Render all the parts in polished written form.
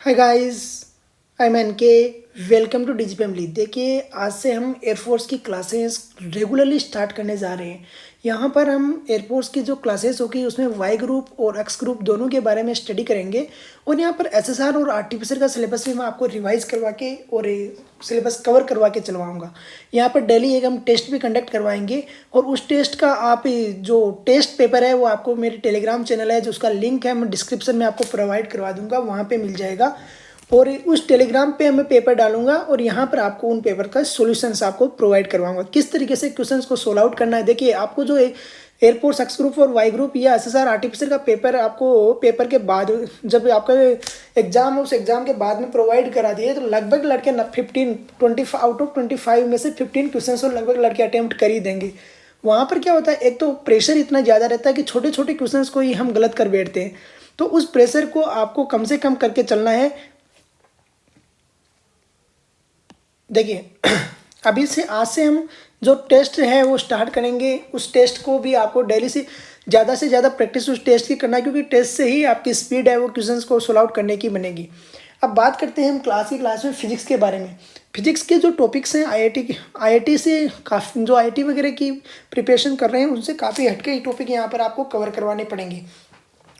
Hi guys, I am N K. Welcome to Digi family. देखिए, आज से हम एयरफोर्स की क्लासेस रेगुलरली स्टार्ट करने जा रहे हैं। यहाँ पर हम एयरफोर्स की जो क्लासेस होगी उसमें वाई ग्रुप और एक्स ग्रुप दोनों के बारे में स्टडी करेंगे। और यहाँ पर एसएसआर और आर्टिफिशियल का सिलेबस भी मैं आपको रिवाइज करवा के और सिलेबस कवर करवा के चलवाऊँगा। यहाँ पर डेली एक हम टेस्ट भी कंडक्ट करवाएंगे और उस टेस्ट का आप जो टेस्ट पेपर है वो आपको मेरे टेलीग्राम चैनल है जो उसका लिंक है मैं डिस्क्रिप्शन में आपको प्रोवाइड करवा दूंगा, वहाँ पे मिल जाएगा। और उस टेलीग्राम पे मैं पेपर डालूंगा और यहाँ पर आपको उन पेपर का सॉल्यूशंस आपको प्रोवाइड करवाऊंगा, किस तरीके से क्वेश्चंस को सोल्व आउट करना है। देखिए, आपको जो एयरफोर्स एक्स ग्रुप और वाई ग्रुप या एसएसआर आर्टिफिशियल का पेपर आपको पेपर के बाद जब आपका एग्जाम है उस एग्जाम के बाद में प्रोवाइड करा दिए तो लगभग लड़के 15-20 आउट ऑफ 25 में से 15 क्वेश्चन तो लगभग लड़के अटेम्प्ट कर ही देंगे। वहाँ पर क्या होता है, एक तो प्रेशर इतना ज़्यादा रहता है कि छोटे छोटे क्वेश्चंस को ही हम गलत कर बैठते हैं। तो उस प्रेशर को आपको कम से कम करके चलना है। देखिए अभी से आज से हम जो टेस्ट है वो स्टार्ट करेंगे। उस टेस्ट को भी आपको डेली से ज़्यादा प्रैक्टिस उस टेस्ट की करना है, क्योंकि टेस्ट से ही आपकी स्पीड है वो क्वेश्चंस को सोल्व आउट करने की बनेगी। अब बात करते हैं हम क्लास में फिजिक्स के बारे में। फिजिक्स के जो टॉपिक्स हैं आईआईटी से काफ़ी जो आईआईटी वगैरह की प्रिपरेशन कर रहे हैं उनसे काफ़ी हटके ही टॉपिक यहाँ पर आपको कवर करवाने पड़ेंगे।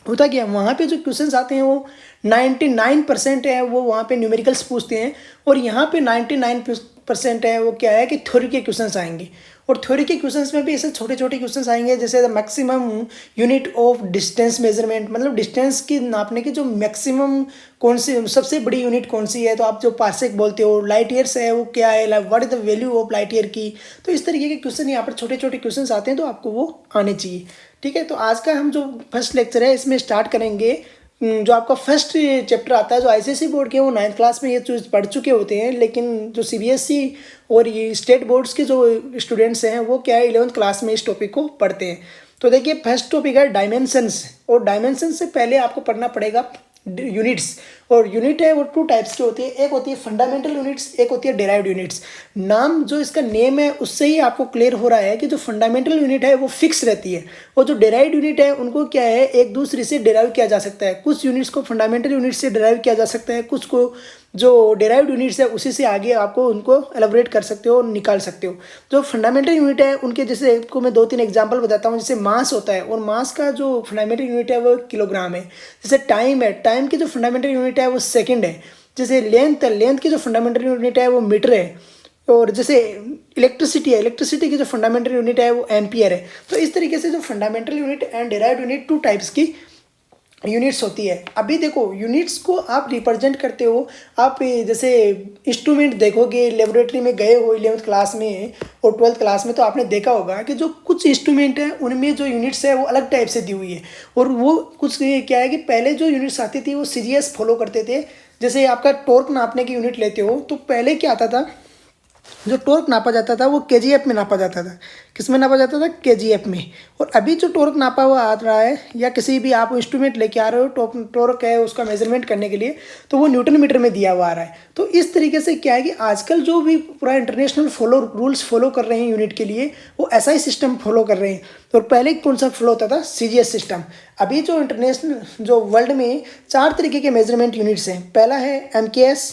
होता क्या, वहाँ पे जो क्वेश्चंस आते हैं वो 99% है वो वहाँ पे न्यूमेरिकल्स पूछते हैं। और यहाँ पे 99% है वो क्या है कि थ्योरी के क्वेश्चंस आएंगे। और थ्योरी के क्वेश्चंस में भी ऐसे छोटे छोटे क्वेश्चंस आएंगे, जैसे maximum unit of distance measurement, मतलब डिस्टेंस की नापने की जो मैक्सिमम कौन सी सबसे बड़ी यूनिट कौन सी है। तो आप जो पार्सेक बोलते हो, लाइट ईयर्स है वो क्या है, what is the value of light year की। तो इस तरीके के क्वेश्चन यहाँ पर छोटे छोटे क्वेश्चन आते हैं, तो आपको वो आने चाहिए। ठीक है, तो आज का हम जो फर्स्ट लेक्चर है इसमें स्टार्ट करेंगे। जो आपका फर्स्ट चैप्टर आता है जो आईसीएसई बोर्ड के वो 9th क्लास में ये चीज़ पढ़ चुके होते हैं, लेकिन जो सीबीएसई और ये स्टेट बोर्ड्स के जो स्टूडेंट्स हैं वो क्या है 11th क्लास में इस टॉपिक को पढ़ते हैं। तो देखिए, फर्स्ट टॉपिक है डायमेंशंस। और डायमेंशन से पहले आपको पढ़ना पड़ेगा यूनिट्स। और यूनिट है वो 2 टाइप्स की होती है, एक होती है फंडामेंटल यूनिट्स, एक होती है डेराइव्ड यूनिट्स। नाम जो इसका नेम है उससे ही आपको क्लियर हो रहा है कि जो फंडामेंटल यूनिट है वो फिक्स रहती है, और जो डेराइव्ड यूनिट है उनको क्या है एक दूसरे से डेराइव किया जा सकता है। कुछ यूनिट्स को फंडामेंटल यूनिट से डेराइव किया जा सकता है, कुछ को जो डेराइव्ड यूनिट्स है उसी से आगे आपको उनको एलाबोरेट कर सकते हो और निकाल सकते हो। जो फंडामेंटल यूनिट है उनके जैसे आपको मैं 2-3 एग्जांपल बताता हूँ। जैसे मास होता है और मास का जो फंडामेंटल यूनिट है वो किलोग्राम है। जैसे टाइम है, टाइम की जो फंडामेंटल यूनिट है वो सेकंड है। जैसे लेंथ है, लेंथ की जो फंडामेंटल यूनिट है वो मीटर है। और जैसे इलेक्ट्रिसिटी है, इलेक्ट्रिसिटी की जो फंडामेंटल यूनिट है वो एम्पियर है। तो इस तरीके से जो fundamental unit and derived unit 2 types की यूनिट्स होती है। अभी देखो, यूनिट्स को आप रिप्रेजेंट करते हो। आप जैसे इंस्ट्रूमेंट देखोगे, लेबोरेटरी में गए हो 11th क्लास में और 12th क्लास में, तो आपने देखा होगा कि जो कुछ इंस्ट्रूमेंट है उनमें जो यूनिट्स है वो अलग टाइप से दी हुई है। और वो कुछ क्या है कि पहले जो यूनिट्स आती थी वो सीजीएस फॉलो करते थे। जैसे आपका टॉर्क नापने की यूनिट लेते हो तो पहले क्या आता था, जो टॉर्क नापा जाता था वो केजीएफ में नापा जाता था। किस में नापा जाता था? केजीएफ में। और अभी जो टॉर्क नापा हुआ आ रहा है, या किसी भी आप इंस्ट्रूमेंट लेके आ रहे हो टॉर्क है उसका मेजरमेंट करने के लिए, तो वो न्यूटन मीटर में दिया हुआ आ रहा है। तो इस तरीके से क्या है कि आजकल जो भी पूरा इंटरनेशनल रूल्स फॉलो कर रहे हैं यूनिट के लिए, वो एसआई सिस्टम फॉलो कर रहे हैं। और पहले कौन सा फॉलो होता था? CGS system. अभी जो इंटरनेशनल जो वर्ल्ड में 4 तरीके के मेजरमेंट यूनिट्स हैं। पहला है एमकेएस,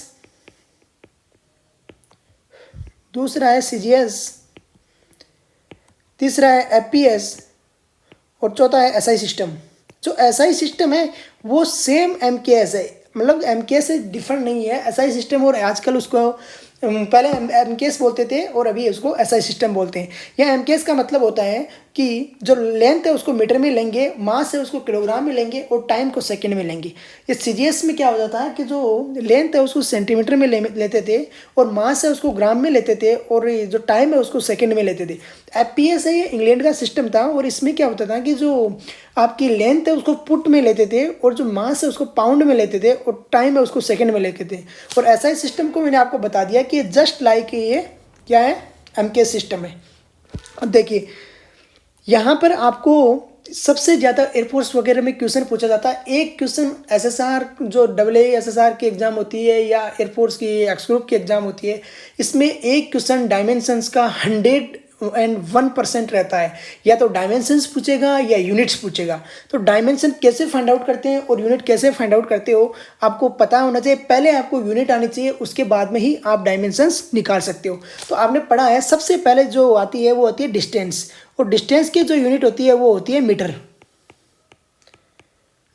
दूसरा है सीजीएस, तीसरा है एफपीएस और चौथा है एसआई सिस्टम। जो एसआई सिस्टम है वो सेम एमकेएस है, मतलब एमकेएस से डिफरेंट नहीं है एसआई सिस्टम। और आजकल उसको पहले एमकेएस बोलते थे और अभी उसको एसआई सिस्टम बोलते हैं। यह एमकेएस का मतलब होता है कि जो लेंथ है उसको मीटर में लेंगे, मास है उसको किलोग्राम में लेंगे और टाइम को सेकंड में लेंगे। ये सीजीएस में क्या हो जाता है कि जो लेंथ है उसको सेंटीमीटर में लेते थे, और मास है उसको ग्राम में लेते थे, और जो टाइम है उसको सेकंड में लेते थे। एफपीएस है ये इंग्लैंड का सिस्टम था, और इसमें क्या होता था कि जो आपकी लेंथ है उसको फुट में लेते थे, और जो मास है उसको पाउंड में लेते थे, और टाइम है उसको सेकंड में लेते थे। और एसआई सिस्टम को मैंने आपको बता दिया कि जस्ट लाइक ये क्या है, एमकेएस सिस्टम है। अब देखिए, यहाँ पर आपको सबसे ज़्यादा एयरफोर्स वगैरह में क्वेश्चन पूछा जाता है। एक क्वेश्चन एसएसआर जो एएएसएसआर की एग्जाम होती है या एयरफोर्स की एक्स ग्रुप की एग्जाम होती है, इसमें एक क्वेश्चन डायमेंशंस का 100 1% रहता है, या तो डायमेंशंस पूछेगा या यूनिट्स पूछेगा। तो डायमेंशन कैसे फाइंड आउट करते हैं और यूनिट कैसे फाइंड आउट करते हो आपको पता होना चाहिए। पहले आपको यूनिट आनी चाहिए, उसके बाद में ही आप डायमेंशंस निकाल सकते हो। तो आपने पढ़ा है सबसे पहले जो आती है वो होती है डिस्टेंस, और डिस्टेंस की जो यूनिट होती है वो होती है मीटर।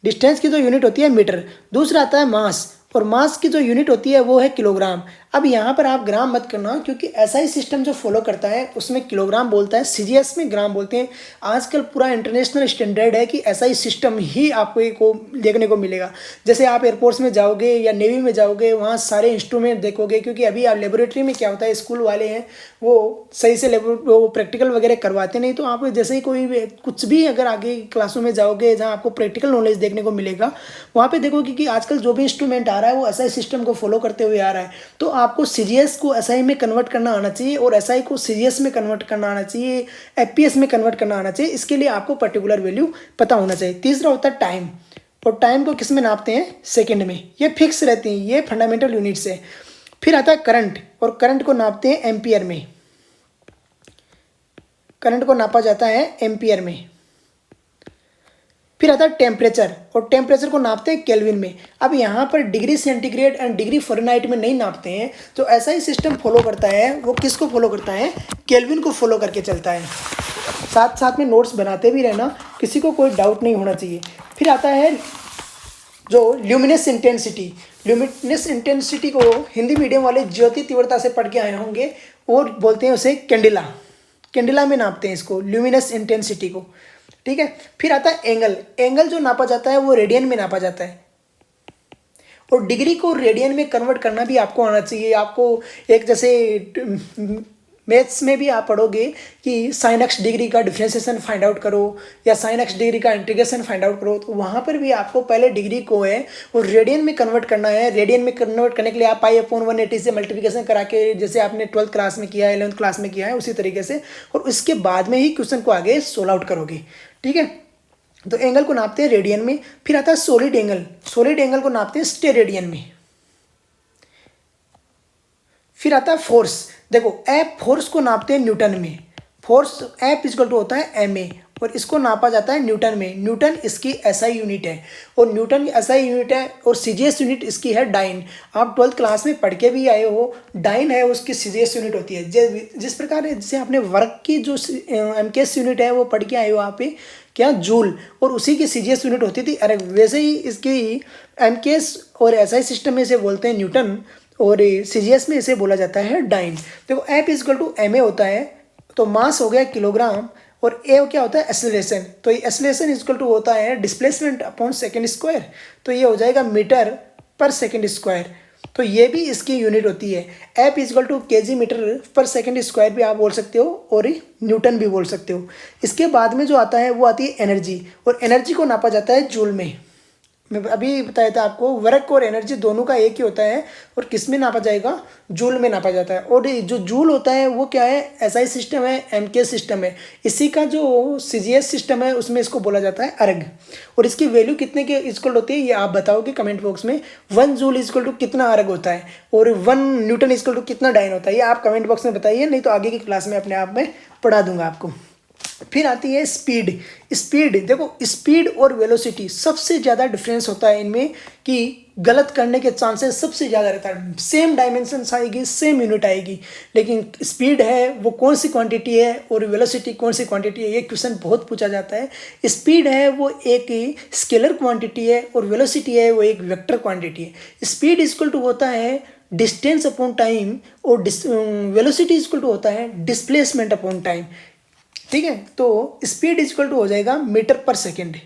डिस्टेंस की जो यूनिट होती है मीटर। दूसरा आता है मास, और मास की जो यूनिट होती है वो है किलोग्राम। अब यहाँ पर आप ग्राम मत करना, क्योंकि ऐसा ही सिस्टम जो फॉलो करता है उसमें किलोग्राम बोलता है, सीजीएस में ग्राम बोलते हैं। आजकल पूरा इंटरनेशनल स्टैंडर्ड है कि ऐसा ही सिस्टम ही आपको को देखने को मिलेगा। जैसे आप एयरपोर्ट्स में जाओगे या नेवी में जाओगे, वहाँ सारे इंस्ट्रूमेंट देखोगे, क्योंकि अभी आप लेबोरेटरी में क्या होता है, स्कूल वाले हैं वो सही से वो प्रैक्टिकल वगैरह करवाते नहीं। तो आप जैसे ही कोई कुछ भी अगर आगे क्लासों में जाओगे जहाँ आपको प्रैक्टिकल नॉलेज देखने को मिलेगा, वहाँ पे देखोगे कि आजकल जो भी इंस्ट्रूमेंट आ रहा है वो एसआई सिस्टम को फॉलो करते हुए आ रहा है। तो आपको सीजीएस को एसआई में कन्वर्ट करना आना चाहिए, और एसआई को सीजीएस में कन्वर्ट करना आना चाहिए, एफपीएस में कन्वर्ट करना आना चाहिए। इसके लिए आपको पर्टिकुलर वैल्यू पता होना चाहिए। तीसरा होता है टाइम, और टाइम को किस में नापते हैं, सेकेंड में। ये फिक्स रहती हैं, ये फंडामेंटल यूनिट्स है। फिर आता है करंट, और करंट को नापते हैं एम्पियर में। करंट को नापा जाता है एम्पियर में। फिर आता है टेम्परेचर, और टेम्परेचर को नापते हैं केल्विन में। अब यहाँ पर degree centigrade and degree Fahrenheit में नहीं नापते हैं। जो ऐसा ही सिस्टम फॉलो करता है वो किसको फॉलो करता है, केल्विन को फॉलो करके चलता है। साथ साथ में नोट्स बनाते भी रहना, किसी को कोई डाउट नहीं होना चाहिए। फिर आता है जो ल्यूमिनस इंटेंसिटी। ल्यूमिनस इंटेंसिटी को हिंदी मीडियम वाले ज्योति तीव्रता से पढ़ के आए होंगे, और बोलते हैं उसे कैंडिला। कैंडिला में नापते हैं इसको, ल्यूमिनस इंटेंसिटी को। ठीक है। फिर आता है एंगल। एंगल जो नापा जाता है वो रेडियन में नापा जाता है, और डिग्री को रेडियन में कन्वर्ट करना भी आपको आना चाहिए। आपको एक जैसे मैथ्स में भी आप पढ़ोगे कि साइन एक्स डिग्री का डिफ्रेंसिएशन फाइंड आउट करो, या साइन एक्स डिग्री का इंटीग्रेशन फाइंड आउट करो, तो वहाँ पर भी आपको पहले डिग्री को है वो रेडियन में कन्वर्ट करना है। रेडियन में कन्वर्ट करने के लिए आप पाई/180 से मल्टीप्लिकेशन करा के, जैसे आपने 12th क्लास में किया है, 11th क्लास में किया है, उसी तरीके से, और उसके बाद में ही क्वेश्चन को आगे सोल्व आउट करोगे। ठीक है। तो एंगल को नापते हैं रेडियन में। फिर आता है सॉलिड एंगल। सॉलिड एंगल को नापते हैं स्टेरेडियन में। फिर आता है फोर्स। देखो एफ, फोर्स को नापते हैं न्यूटन में। फोर्स एफ इक्वल टू होता है एम ए, और इसको नापा जाता है न्यूटन में। न्यूटन इसकी एसआई यूनिट है, और न्यूटन की एसआई यूनिट है, और सीजीएस यूनिट इसकी है डाइन। आप 12th क्लास में पढ़ के भी आए हो, डाइन है उसकी सीजीएस यूनिट होती है। जिस प्रकार जैसे आपने वर्क की जो एमकेएस यूनिट है वो पढ़ के आए हो आप पे, क्या, जूल, और उसी की सीजीएस यूनिट होती थी। अरे वैसे ही इसकी एमकेएस और एसआई सिस्टम में इसे बोलते हैं न्यूटन, और सीजीएस में इसे बोला जाता है डाइन। देखो F equal to M A होता है, तो मास हो गया किलोग्राम, और ए क्या होता है, एक्सेलरेशन। तो ये एक्सेलरेशन इक्वल टू होता है डिस्प्लेसमेंट अपॉन सेकेंड स्क्वायर, तो ये हो जाएगा मीटर पर सेकेंड स्क्वायर। तो ये भी इसकी यूनिट होती है। F equal to kg metre पर सेकेंड स्क्वायर भी आप बोल सकते हो, और न्यूटन भी बोल सकते हो। इसके बाद में जो आता है वो आती है एनर्जी, और एनर्जी को नापा जाता है जूल में। मैं अभी बताया था आपको, वर्क और एनर्जी दोनों का एक ही होता है, और किस में नापा जाएगा, जूल में नापा जाता है। और जो जूल होता है वो क्या है, एसआई सिस्टम है, एमके सिस्टम है। इसी का जो सीजीएस सिस्टम है उसमें इसको बोला जाता है अर्ग। और इसकी वैल्यू कितने के इक्वल होती है ये आप बताओगे कमेंट बॉक्स में। 1 जूल इक्वल टू कितना अर्ग होता है, और 1 न्यूटन इक्वल टू कितना डाइन होता है, ये आप कमेंट बॉक्स में बताइए, नहीं तो आगे की क्लास में अपने आप में पढ़ा दूंगा आपको। फिर आती है स्पीड। स्पीड देखो, स्पीड और वेलोसिटी सबसे ज़्यादा डिफरेंस होता है इनमें, कि गलत करने के चांसेस सबसे ज़्यादा रहता है। सेम डायमेंशंस आएगी, सेम यूनिट आएगी, लेकिन स्पीड है वो कौन सी क्वांटिटी है और वेलोसिटी कौन सी क्वांटिटी है, ये क्वेश्चन बहुत पूछा जाता है। स्पीड है वो एक स्केलर क्वांटिटी है, और वेलोसिटी है वो एक वेक्टर क्वांटिटी है। स्पीड इक्वल टू होता है डिस्टेंस अपॉन टाइम, और वेलोसिटी इक्वल टू होता है डिस्प्लेसमेंट अपॉन टाइम। ठीक है। तो स्पीड इक्वल टू हो जाएगा मीटर पर सेकेंड।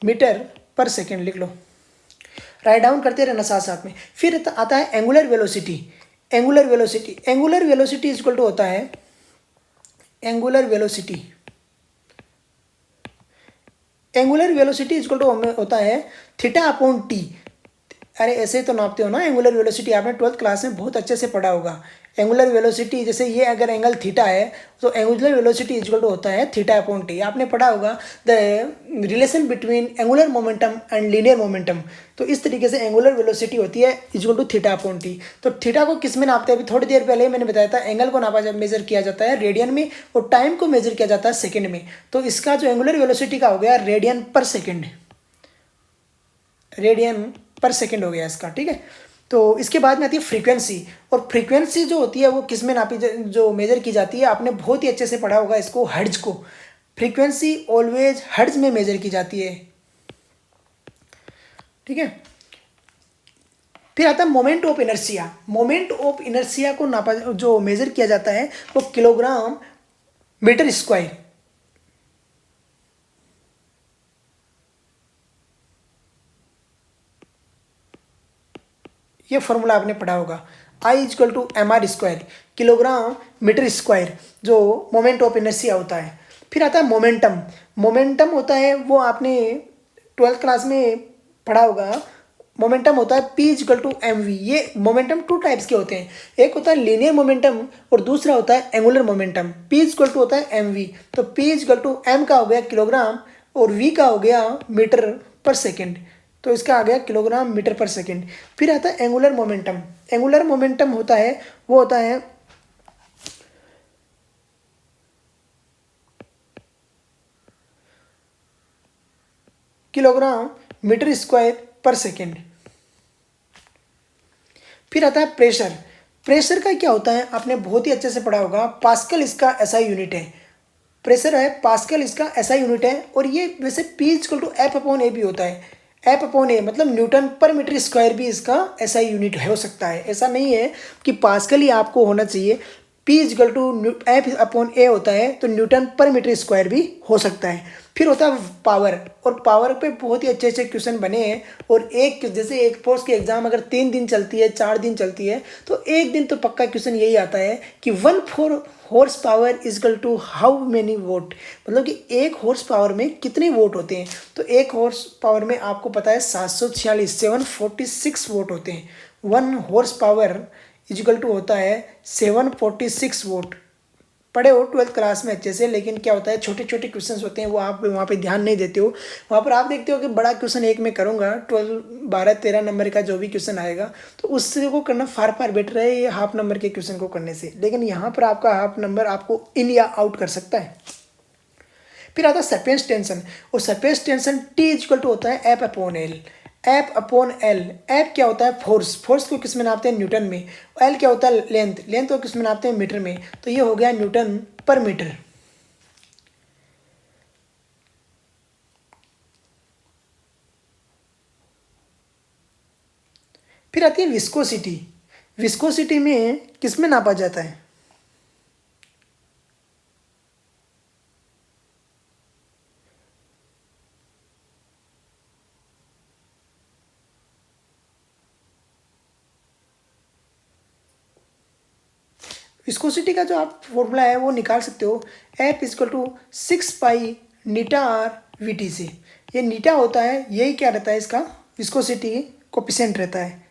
मीटर पर सेकेंड लिख लो, राइट डाउन करते रहना साथ साथ में। फिर आता है angular velocity. Angular velocity, angular velocity equal to होता है, angular velocity, angular velocity equal to होता है थीटा अपॉन टी। अरे ऐसे तो नापते हो ना एंगुलर वेलोसिटी, आपने 12th क्लास में बहुत अच्छे से पढ़ा होगा। एंगुलर वेलोसिटी, जैसे ये अगर एंगल थीटा है तो एंगुलर वेलोसिटी इक्वल टू होता है थीटा अपॉन टी। आपने पढ़ा होगा the relation between angular momentum and linear momentum. तो इस तरीके से एंगुलर वेलोसिटी होती है equal to theta upon T. तो थीटा को किस में नापते हैं, अभी थोड़ी देर पहले मैंने बताया था, एंगल को नापा मेजर किया जाता है रेडियन में और टाइम को मेजर किया जाता है सेकेंड में। तो इसका जो एंगुलर वेलोसिटी का हो गया रेडियन पर सेकेंड, रेडियन पर सेकेंड हो गया इसका, ठीक है। तो इसके बाद में आती है फ्रीक्वेंसी, और फ्रीक्वेंसी जो होती है वो किस में नापी जो मेजर की जाती है, आपने बहुत ही अच्छे से पढ़ा होगा इसको, हर्ट्ज को। फ्रीक्वेंसी ऑलवेज हर्ट्ज में मेजर की जाती है, ठीक है। फिर आता है moment of inertia. Moment of inertia को नापा जो मेजर किया जाता है वो किलोग्राम मीटर स्क्वायर। ये फॉर्मूला आपने पढ़ा होगा, I equal to m r square, kilogram metre square, जो मोमेंट ऑफ इनर्शिया होता है। फिर आता है मोमेंटम। मोमेंटम होता है वो आपने 12th क्लास में पढ़ा होगा, मोमेंटम होता है P equal to M V. ये मोमेंटम टू टाइप्स के होते हैं, एक होता है लीनियर मोमेंटम और दूसरा होता है angular momentum. P equal to होता है एम वी, तो P इक्वल टू एम का हो गया किलोग्राम और V का हो गया मीटर पर सेकेंड, तो इसका आ गया किलोग्राम मीटर पर सेकेंड। फिर आता है एंगुलर मोमेंटम। एंगुलर मोमेंटम होता है वो होता है किलोग्राम मीटर स्क्वायर पर सेकेंड। फिर आता है प्रेशर। प्रेशर का क्या होता है आपने बहुत ही अच्छे से पढ़ा होगा, पास्कल इसका एसआई यूनिट है। प्रेशर है पास्कल इसका एसआई यूनिट है, और ये वैसे P equal to F upon A भी होता है। एफ अपॉन ए मतलब न्यूटन पर मीटर स्क्वायर भी इसका एसआई यूनिट हो सकता है, ऐसा नहीं है कि पास्कल ही आपको होना चाहिए। P equal to F upon A होता है तो न्यूटन पर मीटर स्क्वायर भी हो सकता है। फिर होता है पावर, और पावर पे बहुत ही अच्छे अच्छे क्वेश्चन बने हैं। और एक जैसे एक पोस्ट की एग्जाम अगर 3 दिन चलती है 4 दिन चलती है तो एक दिन तो पक्का क्वेश्चन यही आता है कि 1 horse power equal to how many watt, मतलब कि एक हॉर्स पावर में कितने वोट होते हैं। तो एक हॉर्स पावर में आपको पता है 746 वोट होते हैं। 1 हॉर्स पावर इजकल टू होता है 746 वोट। पढ़े हो 12th क्लास में अच्छे से, लेकिन क्या होता है छोटे छोटे क्वेश्चंस होते हैं वो आप वहाँ पे ध्यान नहीं देते हो। वहाँ पर आप देखते हो कि बड़ा क्वेश्चन एक में करूँगा 12 13 नंबर का जो भी क्वेश्चन आएगा तो उससे को करना फार बेटर है ये हाफ नंबर के क्वेश्चन को करने से। लेकिन यहाँ पर आपका हाफ नंबर आपको इन या आउट कर सकता है। फिर आता है सरफेस टेंशन, और surface tension T equal to होता है F upon L. F upon L, F क्या होता है फोर्स, फोर्स को किस में नापते हैं न्यूटन में। एल क्या होता है लेंथ, लेंथ को किस में नापते हैं मीटर में। तो ये हो गया न्यूटन पर मीटर। फिर आती है विस्कोसिटी। विस्कोसिटी में किस में नापा जाता है, विस्कोसिटी का जो आप फॉर्मूला है वो निकाल सकते हो, F equal to 6 pi eta R V T से। ये नीटा होता है, यही क्या रहता है इसका विस्कोसिटी कोफिशिएंट रहता है।